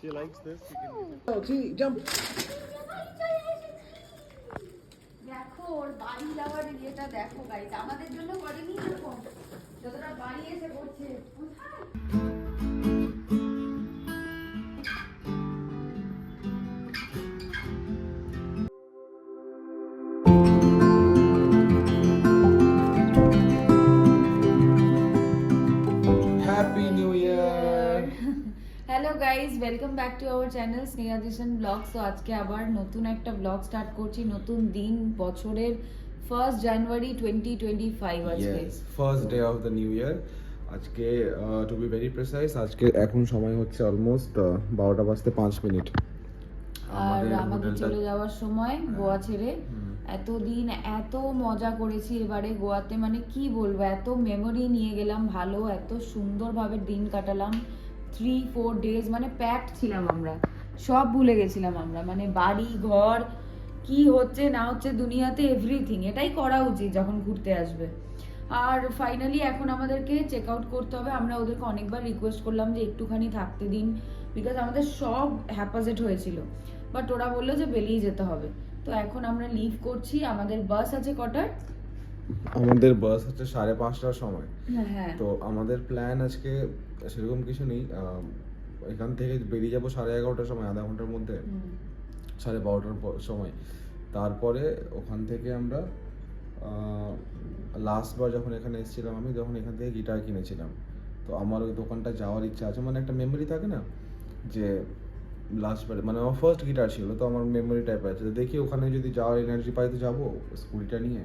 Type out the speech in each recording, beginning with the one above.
She likes this. You can give it. Oh, see, jump. দেখো ওর বাড়ি যাওয়ার ইয়েটা দেখো গাইস, আমাদের জন্য করেনি এরকম, যতটা বাড়ি এসে করছে। Happy New Year. Hello guys, welcome back to our channel স্নেহাজিশন ব্লগ। তো আজকে আবার নতুন একটা ব্লগ স্টার্ট করছি, নতুন দিন, বছরের 1st জানুয়ারি 2025 আজকে। Yes, first day of the new year. আজকে টু বি ভেরি প্রিসাইজ, আজকে এখন সময় হচ্ছে অলমোস্ট 12টা বাজতে 5 মিনিট। আর আমাদের চলে যাওয়ার সময় গোয়া ছেড়ে। এতদিন এত মজা করেছি এবারে গোয়াতে, মানে কি বলবো, এত মেমোরি নিয়ে গেলাম, ভালো এত সুন্দরভাবে দিন কাটালাম। 3-4 ডেজ মানে প্যাকড ছিলাম আমরা, সব ভুলে গেছিলাম আমরা, মানে বাড়ি ঘর কি হচ্ছে না হচ্ছে দুনিয়াতে, এভরিথিং। এটাই করা উচিত যখন ঘুরতে আসবে। আর ফাইনালি এখন আমাদেরকে চেক আউট করতে হবে। আমরা ওদেরকে অনেকবার রিকোয়েস্ট করলাম যে একটুখানি থাকতে দিন, বিকজ আমাদের সব হ্যাপাজেট হয়েছিল, বাট ওরা বললো যে বেরিয়ে যেতে হবে। তো এখন আমরা লিভ করছি। আমাদের বাস আছে কটার? আমাদের বাস হচ্ছে 5:30টার সময়। হ্যাঁ, তো আমাদের প্ল্যান আজকে সেরকম কিছু নেই। এখান থেকে বেরিয়ে যাবো 11:30টার সময়, আধা ঘন্টার মধ্যে, 12:30টার সময়। তারপরে ওখান থেকে আমরা লাস্টবার যখন এখানে এসেছিলাম আমি, যখন এখান থেকে গিটার কিনেছিলাম, তো আমার ওই দোকানটা যাওয়ার ইচ্ছা আছে। মানে একটা মেমোরি থাকে না যে লাস্টবারে, মানে আমার ফার্স্ট গিটার ছিল, তো আমার মেমোরি টাইপ আছে। তো দেখি ওখানে যদি যাওয়ার এনার্জি পাই তো যাবো স্কুটিটা নিয়ে।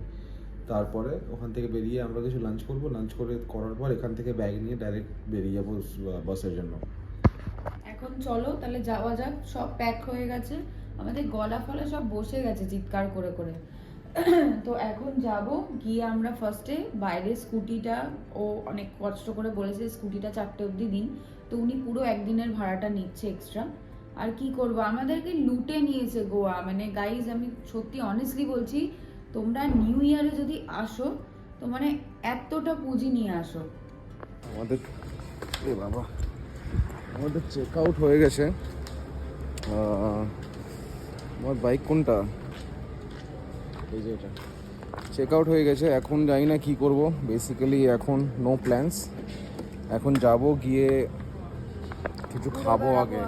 তারপরে ওখান থেকে বেরিয়ে আমরা কিছু লাঞ্চ করবো, লাঞ্চ করার পর এখান থেকে ব্যাগ নিয়ে ডাইরেক্ট বেরিয়ে যাবো বাসের জন্য। এখন চলো তাহলে যাওয়া যাক। সব প্যাক হয়ে গেছে, আমাদের গলা ফলা সব বসে গেছে চিৎকার করে করে। তো এখন যাব, গিয়ে আমরা ফার্স্টে বাইরে স্কুটিটা, ও অনেক কষ্ট করে বলেছে স্কুটিটা 4টে অবধি দিন, তো উনি পুরো একদিনের ভাড়াটা নিচ্ছে এক্সট্রা। আর কি করব, আমাদেরকে লুটে নিয়েছে গোয়া। মানে গাইজ, আমি সত্যি অনেস্টলি বলছি, তোমরা নিউ ইয়ারে যদি আসো তো মানে এতটা পুঁজি নিয়ে আসো। আমাদের বাবা আমাদের চেক আউট হয়ে গেছে। আমার বাইক কোনটা, এই যে এটা, চেক আউট হয়ে গেছে। এখন জানি না কি করব, বেসিক্যালি এখন নো প্ল্যানস। এখন যাব, গিয়ে কিছু খাবো আগে,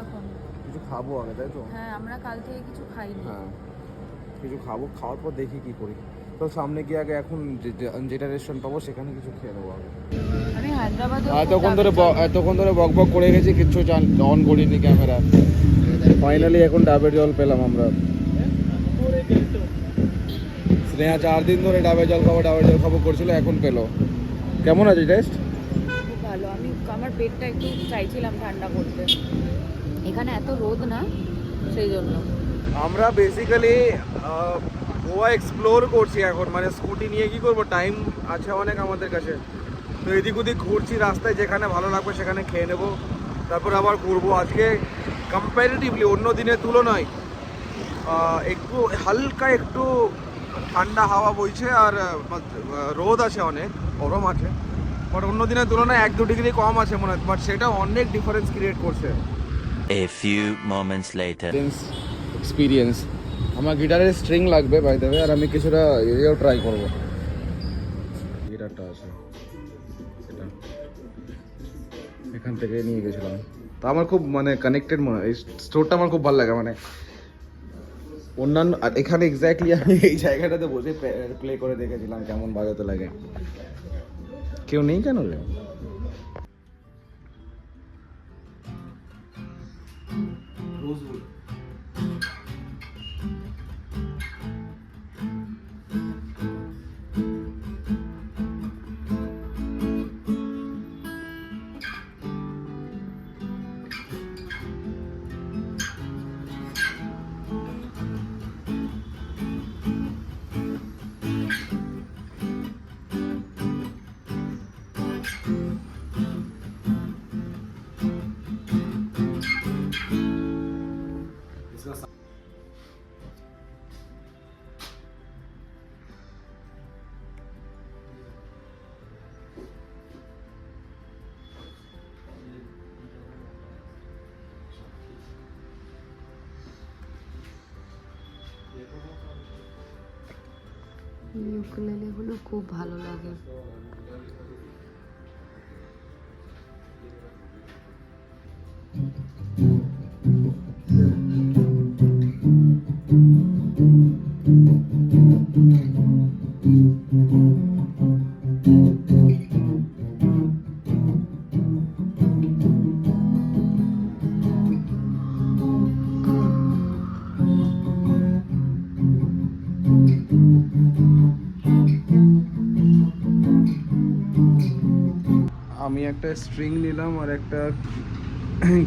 তাই তো? হ্যাঁ, আমরা কাল থেকে কিছু খাইনি। হ্যাঁ, কিছু খাবো, খাওয়ার পর দেখি কি করি। তো সামনে গিয়ে আগে এখন যেটা রেস্টুরেন্ট পাবো সেখানে কিছু খেয়ে নেবো আগে। আমি হায়দ্রাবাদে এতক্ষণ ধরে বক বক করে গেছি, কিচ্ছু অন করিনি ক্যামেরা। ফাইনালি এখন ডাবের জল পেলাম আমরা। স্নেহা 4 দিন ধরে ডাবের জল খাবো করছিল, এখন পেলো। কেমন আছে টেস্ট? খুব ভালো। আমার পেটটা একটু চাইছিলাম ঠান্ডা করতে, এখানে এত রোদ না, সেই জন্য। আমরা বেসিক্যালি গোয়া এক্সপ্লোর করছি এখন, মানে স্কুটি নিয়ে কি করব, টাইম আছে অনেক আমাদের কাছে। তো এদিক ওদিক ঘুরছি, রাস্তায় যেখানে ভালো লাগবে সেখানে খেয়ে নেবো, তারপর আবার ঘুরবো। আজকে কম্প্যারেটিভলি অন্য দিনের তুলনায় একটু হালকা একটু ঠান্ডা হাওয়া বইছে, আর রোদ আছে, অনেক গরম আছে, বাট অন্য দিনের তুলনায় 1-2 ডিগ্রি কম আছে মনে হয়, বাট সেটা অনেক ডিফারেন্স ক্রিয়েট করছে। A few moments later. Experience. আমার গিটারের স্ট্রিং লাগবে বাই দ্য ওয়ে, আর আমি কিছুটা এরিয়াও ট্রাই করব। গিটারটা আছে, এটা এখান থেকে নিয়ে গেছিলাম। তো আমার খুব মানে কানেক্টেড মনে হয়, এই স্টোরটা আমার খুব ভালো লাগে। মানে অন্যান্য এখানে এক্স্যাক্টলি আমি এই জায়গাটাতে বসে প্লে করে দেখেছিলাম কেমন বাজাতে লাগে। কেউ নেই কেন রে? ইউকুলেলে গুলো খুব ভালো লাগে। আমি একটা স্ট্রিং নিলাম আর একটা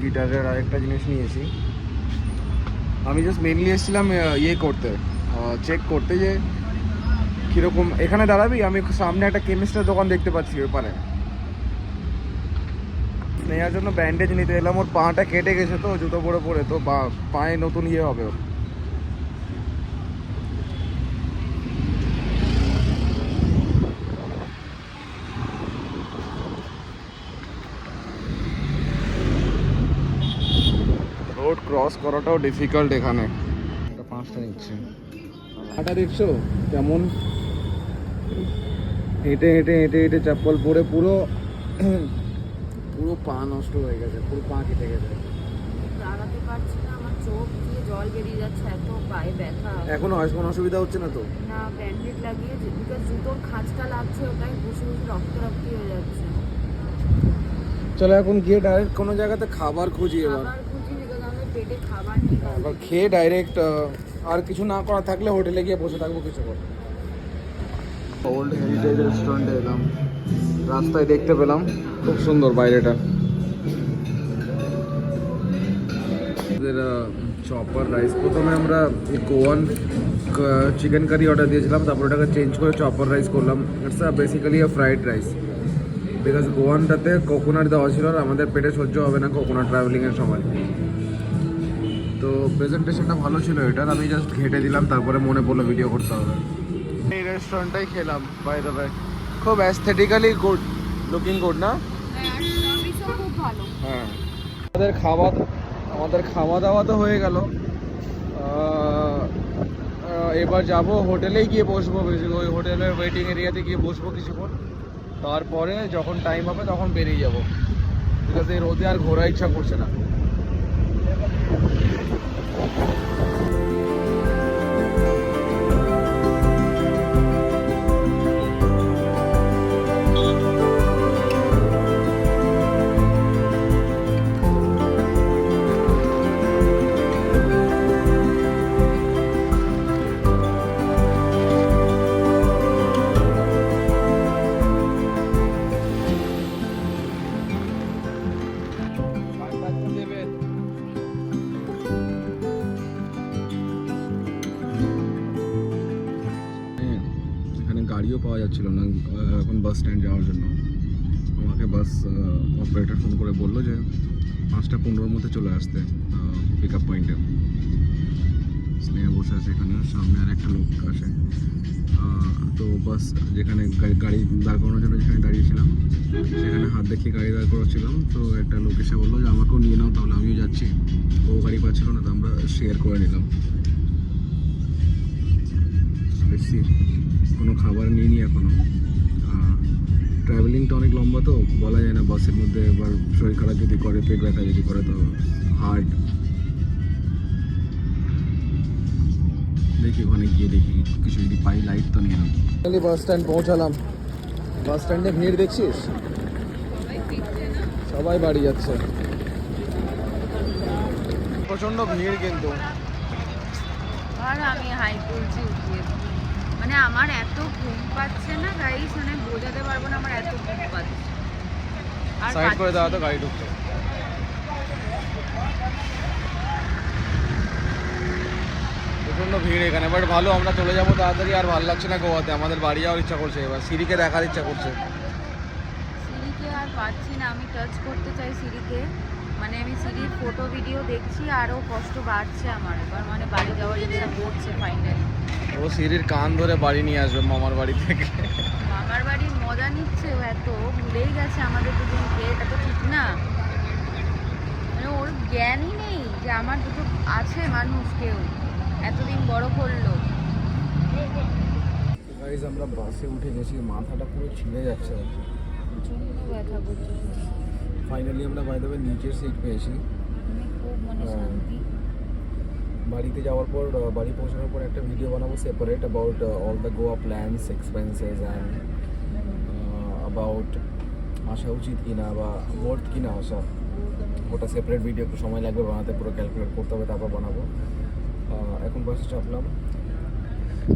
গিটারের আরেকটা জিনিস নিয়েছি। আমি জাস্ট মেনলি এসেছিলাম ইয়ে করতে, চেক করতে যে কীরকম। এখানে দাঁড়াবি, আমি সামনে একটা কেমিস্টের দোকান দেখতে পাচ্ছি ওপারে। নেওয়ার জন্য ব্যান্ডেজ নিতে এলাম। ওর পাটা কেটে গেছে তো জুতো পরে পরে, তো পায়ে নতুন ইয়ে হবে ওর। রোড ক্রস করাটাও ডিফিকাল্ট এখানে। এটা 5টা নিচ্ছে। হাঁটা দেখছো কেমন, হেঁটে হেঁটে হেঁটে হেঁটে চপ্পল পরে পুরো পুরো পা নষ্ট হয়ে গেছে, পুরো পা কেটে গেছে। দাঁড়াতে পারছি না, আমার চোখ দিয়ে জল বেরিয়ে যাচ্ছে, এত পায়ে ব্যথা। এখনো কোনো অসুবিধা হচ্ছে না তো? না, ব্যান্ডেড লাগিয়ে বিকজ জুতোর খাঁজটা লাগছে, ওটাই বসে বসে রক্ত রক্তি হয়ে যাচ্ছে। চলো এখন গিয়ে ডাইরেক্ট কোনো জায়গাতে খাবার খুঁজি এবার। খাবার খুঁজি বিকজ আমার পেটে খাবার নেই। এবার খেয়ে ডাইরেক্ট আর কিছু না করা থাকলে হোটেলে গিয়ে বসে থাকবো কিছুক্ষণ। ওল্ড হেরিটেজ রেস্টুরেন্টে এলাম, রাস্তায় দেখতে পেলাম, খুব সুন্দর বাইরেটা। চপার রাইস, প্রথমে আমরা গোয়ান চিকেন কারি অর্ডার দিয়েছিলাম, তারপর ওটাকে চেঞ্জ করে চপার রাইস করলাম। It's basically fried rice, because গোয়ানটাতে কোকোনাট দেওয়া ছিল আর আমাদের পেটে সহ্য হবে না কোকোনাট ট্রাভেলিংয়ের সময়। তো প্রেজেন্টেশনটা ভালো ছিল এটার, আমি জাস্ট ঘেঁটে দিলাম, তারপরে মনে পড়লো ভিডিও করতে হবে। এই রেস্টুরেন্টটাই খেলাম বাই দ্য ওয়ে, খুব অ্যাস্থেটিক্যালি গুড, লুকিং গুড না? খুব ভালো। হ্যাঁ, আমাদের খাওয়া দাওয়া তো হয়ে গেল। এবার যাব হোটেলেই গিয়ে বসবো, ওই হোটেলের ওয়েটিং এরিয়াতে গিয়ে বসবো কিছুক্ষণ, তারপরে যখন টাইম হবে তখন বেরিয়ে যাবো, বিকজ এই রোদে আর ঘোরার ইচ্ছা করছে না। গাড়িও পাওয়া যাচ্ছিল না এখন বাস স্ট্যান্ড যাওয়ার জন্য। আমাকে বাস অপারেটর ফোন করে বললো যে 5:15-র মধ্যে চলে আসতে পিক আপ পয়েন্টে। স্নেহা বসে আছে এখানে, সামনে আর একটা লোক আসে। তো বাস যেখানে গাড়ি দাঁড় করানোর জন্য যেখানে দাঁড়িয়েছিলাম সেখানে হাত দেখিয়ে গাড়ি দাঁড় করাচ্ছিলাম। তো একটা লোক এসে বললো যে আমাকেও নিয়ে নাও, তাহলে আমিও যাচ্ছি। ও গাড়ি পাচ্ছিল না, তো আমরা শেয়ার করে নিলাম। বেশি কোনো খাবার নিইনি এখনও। ট্রাভেলিংটা অনেক লম্বা তো বলা যায় না, বাসের মধ্যে এবার শরীর খারাপ যদি করে, পেট ব্যথা যদি করে তো হার্ড। দেখি ওখানে গিয়ে দেখি কিছু যদি পাই, লাইট তো নিয়ে নেব। বাস স্ট্যান্ড পৌঁছালাম। বাস স্ট্যান্ডে ভিড় দেখছিস, সবাই বাড়ি যাচ্ছে, প্রচণ্ড ভিড় কিন্তু। আর আমি হাই তুলছি উঠিয়ে, মানে আমার এত ঘুম পাচ্ছে না গাইস, মানে বোঝাতে পারবো না আমার এত ঘুম পাচ্ছে। আর সাইড করে দাও তো, গাড়ি ঢুকছে। প্রচণ্ড ভিড় এখানে, বাট ভালো, আমরা চলে যাবো তাড়াতাড়ি। আর ভালো লাগছে না গোয়াতে, আমাদের বাড়ি যাওয়ার ইচ্ছা করছে, এবার সিঁড়িকে দেখার ইচ্ছা করছে। সিঁড়িকে আর পাচ্ছি না, আমি টাচ করতে চাই সিঁড়িকে, মানে আমি সিঁড়ির ফটো ভিডিও দেখছি, আরও কষ্ট বাড়ছে আমার এবার, মানে বাড়ি যাওয়ার ইচ্ছা করছে ফাইনালি। ও সিঁড়ির কান ধরে বাড়ি নিয়ে আসবে মামার বাড়ি থেকে। মামার বাড়ির মজা নিচ্ছে ও, এত ভুলেই গেছে আমাদের দুজনকে, এটা তো ঠিক না। মানে ওর জ্ঞানই নেই যে আমার দুটো আছে মানুষ, কেউ এতদিন বড় করলো। গাইজ আমরা বাসে উঠে গেছি, মাথাটা পুরো ছিঁড়ে যাচ্ছে। প্রচন্ড ব্যথা করছে, ফাইনালি আমরা বাই দ্য ওয়ে নিচের সিট পেয়েছি। খুব মানে শান্তি। বাড়িতে যাওয়ার পর, বাড়ি পৌঁছানোর পর একটা ভিডিও বানাবো separate about all the Goa plans, expenses and about আসা উচিত কিনা বা ওয়ার্থ কিনা আসা। ওটা সেপারেট ভিডিও, একটু সময় লাগবে বানাতে, পুরো ক্যালকুলেট করতে হবে, তারপর বানাবো। এখন বাসে চাপলাম।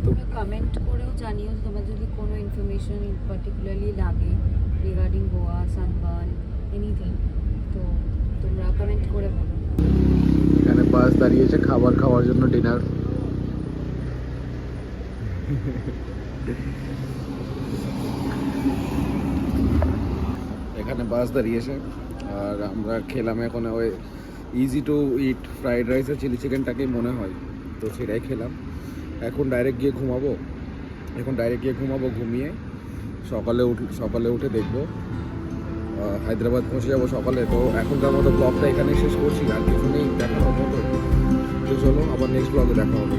তুমি কমেন্ট করেও জানিও তোমার যদি কোনো ইনফরমেশন পার্টিকুলারলি লাগে রিগার্ডিং গোয়া, সানবার্ন, এনিথিং, তো তোমরা কমেন্ট করে বলো। এখানে বাস দাঁড়িয়েছে খাবার খাওয়ার জন্য, ডিনার। এখানে বাস দাঁড়িয়েছে আর আমরা খেলাম এখন ওই easy to eat fried rice আর চিলি চিকেনটাকেই মনে হয়, তো সেটাই খেলাম। এখন ডাইরেক্ট গিয়ে ঘুমাবো, ঘুমিয়ে সকালে উঠে দেখবো হায়দ্রাবাদ পৌঁছে যাবো সকালে। তো এখনকার মতো ব্লগটা এখানে শেষ করছি, আর কিছু নেই দেখানোর মতো। তো চলো আবার নেক্সট ব্লগে দেখা হবে।